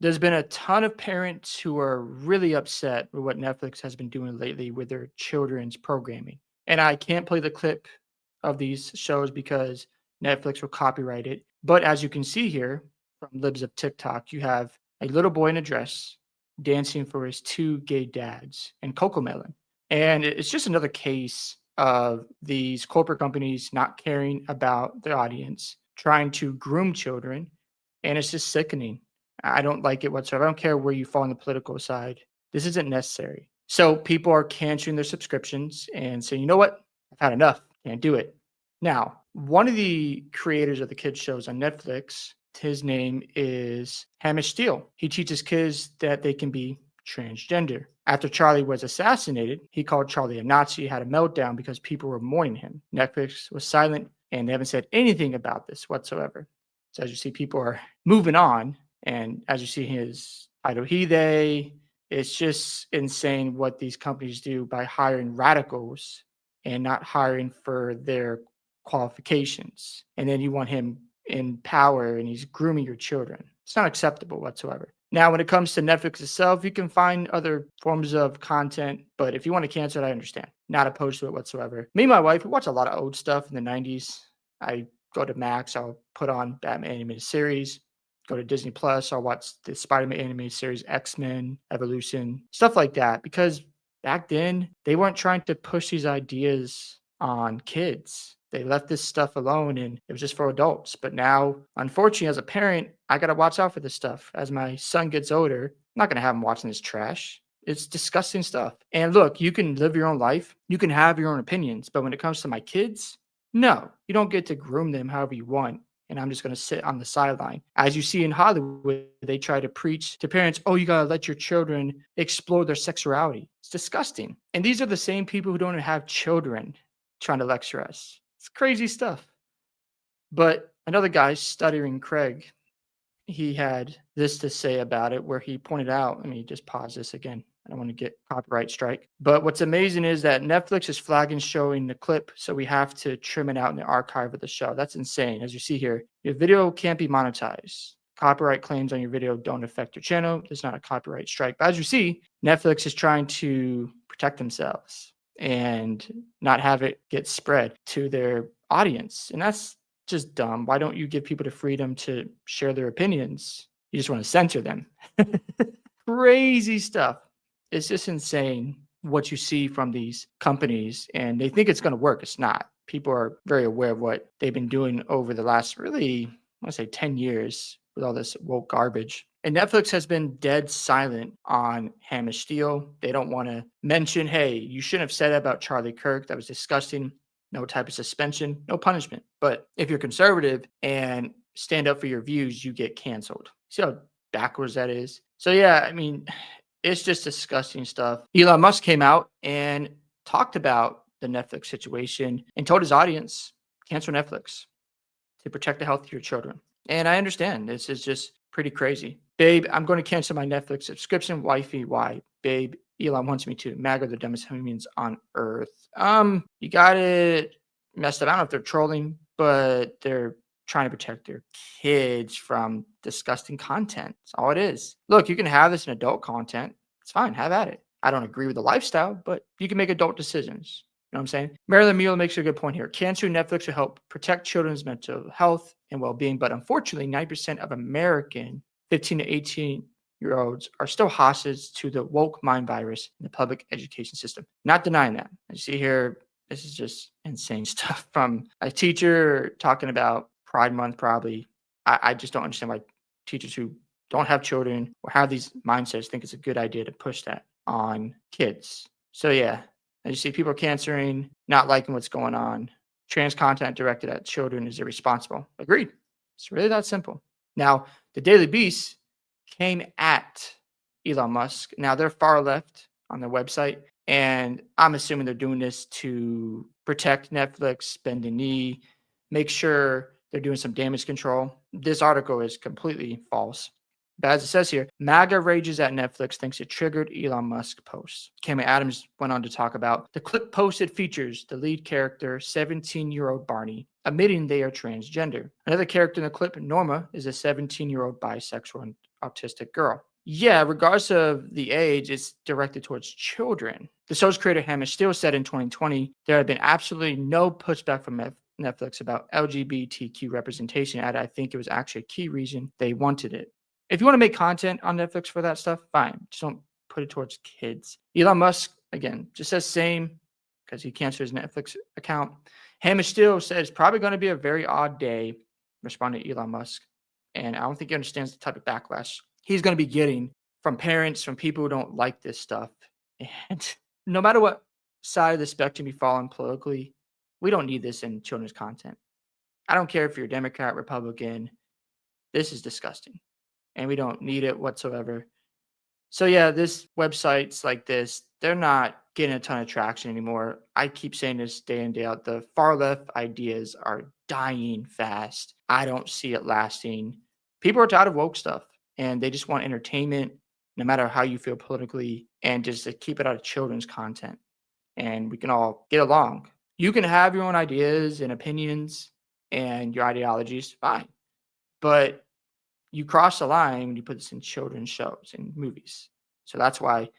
There's been a ton of parents who are really upset with what Netflix has been doing lately with their children's programming. And I can't play the clip of these shows because Netflix will copyright it. But as you can see here from Libs of TikTok, you have a little boy in a dress dancing for his two gay dads and Cocomelon. And it's just another case of these corporate companies not caring about their audience, trying to groom children. And it's just sickening. I don't like it whatsoever. I don't care where you fall on the political side. This isn't necessary. So people are canceling their subscriptions and saying, you know what? I've had enough. Can't do it. Now, one of the creators of the kids shows on Netflix, his name is Hamish Steele. He teaches kids that they can be transgender. After Charlie was assassinated, he called Charlie a Nazi, had a meltdown because people were mourning him. Netflix was silent and they haven't said anything about this whatsoever. So as you see, people are moving on. And as you see his title, he, they, it's just insane what these companies do by hiring radicals and not hiring for their qualifications. And then you want him in power and he's grooming your children. It's not acceptable whatsoever. Now, when it comes to Netflix itself, you can find other forms of content, but if you want to cancel it, I understand. Not opposed to it whatsoever. Me and my wife, we watch a lot of old stuff in the 90s. I go to Max, I'll put on Batman animated series. Go to Disney Plus, I'll watch the Spider-Man animated series, X-Men, Evolution, stuff like that. Because back then, they weren't trying to push these ideas on kids. They left this stuff alone and it was just for adults. But now, unfortunately, as a parent, I got to watch out for this stuff. As my son gets older, I'm not going to have him watching this trash. It's disgusting stuff. And look, you can live your own life. You can have your own opinions. But when it comes to my kids, no, you don't get to groom them however you want. And I'm just going to sit on the sideline. As you see in Hollywood, they try to preach to parents, oh, you got to let your children explore their sexuality. It's disgusting. And these are the same people who don't even have children trying to lecture us. It's crazy stuff. But another guy, Stuttering Craig, he had this to say about it where he pointed out, let me just pause this again. I don't want to get copyright strike. But what's amazing is that Netflix is flagging showing the clip, so we have to trim it out in the archive of the show. That's insane. As you see here, your video can't be monetized. Copyright claims on your video don't affect your channel. There's not a copyright strike. But as you see, Netflix is trying to protect themselves and not have it get spread to their audience. And that's just dumb. Why don't you give people the freedom to share their opinions? You just want to censor them. Crazy stuff. It's just insane what you see from these companies, and they think it's going to work. It's not. People are very aware of what they've been doing over the last really, I want to say 10 years with all this woke garbage. And Netflix has been dead silent on Hamish Steele. They don't want to mention, hey, you shouldn't have said that about Charlie Kirk. That was disgusting. No type of suspension, no punishment. But if you're conservative and stand up for your views, you get canceled. See how backwards that is? So yeah, I mean, it's just disgusting stuff. Elon Musk came out and talked about the Netflix situation and told his audience, cancel Netflix to protect the health of your children. And I understand this is just pretty crazy. Babe, I'm going to cancel my Netflix subscription. Wifey, why? Babe, Elon wants me to. MAGA, the dumbest humans on earth. You got it messed up. I don't know if they're trolling, but they're trying to protect their kids from disgusting content. That's all it is. Look, you can have this in adult content. It's fine. Have at it. I don't agree with the lifestyle, but you can make adult decisions. You know what I'm saying? Marilyn Mueller makes a good point here. Canceling Netflix will help protect children's mental health and well-being, but unfortunately, 9% of American 15 to 18-year-olds are still hostage to the woke mind virus in the public education system. Not denying that. You see here, this is just insane stuff from a teacher talking about Pride Month, probably. I just don't understand why teachers who don't have children or have these mindsets think it's a good idea to push that on kids. So yeah, as you see, people are canceling, not liking what's going on. Trans content directed at children is irresponsible. Agreed. It's really that simple. Now, the Daily Beast came at Elon Musk. Now, they're far left on their website, and I'm assuming they're doing this to protect Netflix, bend the knee, make sure they're doing some damage control. This article is completely false. But as it says here, MAGA rages at Netflix thinks it triggered Elon Musk post. Cameron Adams went on to talk about the clip posted features the lead character, 17-year-old Barney, admitting they are transgender. Another character in the clip, Norma, is a 17-year-old bisexual and autistic girl. Yeah, regardless of the age, it's directed towards children. The show's creator Hamish Steele said in 2020 there had been absolutely no pushback from Netflix about LGBTQ representation. And I think it was actually a key reason they wanted it. If you want to make content on Netflix for that stuff, fine. Just don't put it towards kids. Elon Musk, again, just says same because he canceled his Netflix account. Hamish Steele said it's probably going to be a very odd day, responding to Elon Musk. And I don't think he understands the type of backlash he's going to be getting from parents, from people who don't like this stuff. And no matter what side of the spectrum you fall on politically, we don't need this in children's content. I don't care if you're Democrat, Republican. This is disgusting. And we don't need it whatsoever. So yeah, this websites like this, they're not getting a ton of traction anymore. I keep saying this day in, day out. The far left ideas are dying fast. I don't see it lasting. People are tired of woke stuff and they just want entertainment, no matter how you feel politically, and just to keep it out of children's content. And we can all get along. You can have your own ideas and opinions and your ideologies, fine. But you cross the line when you put this in children's shows and movies. So that's why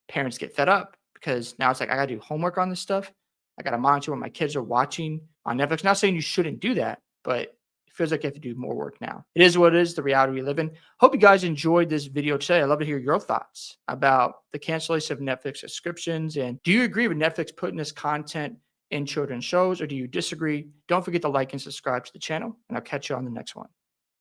parents get fed up because now it's like, I got to do homework on this stuff. I got to monitor what my kids are watching on Netflix. Not saying you shouldn't do that, but it feels like you have to do more work now. It is what it is, the reality we live in. Hope you guys enjoyed this video today. I'd love to hear your thoughts about the cancellation of Netflix subscriptions. And do you agree with Netflix putting this content in children's shows, or do you disagree? Don't forget to like and subscribe to the channel, and I'll catch you on the next one.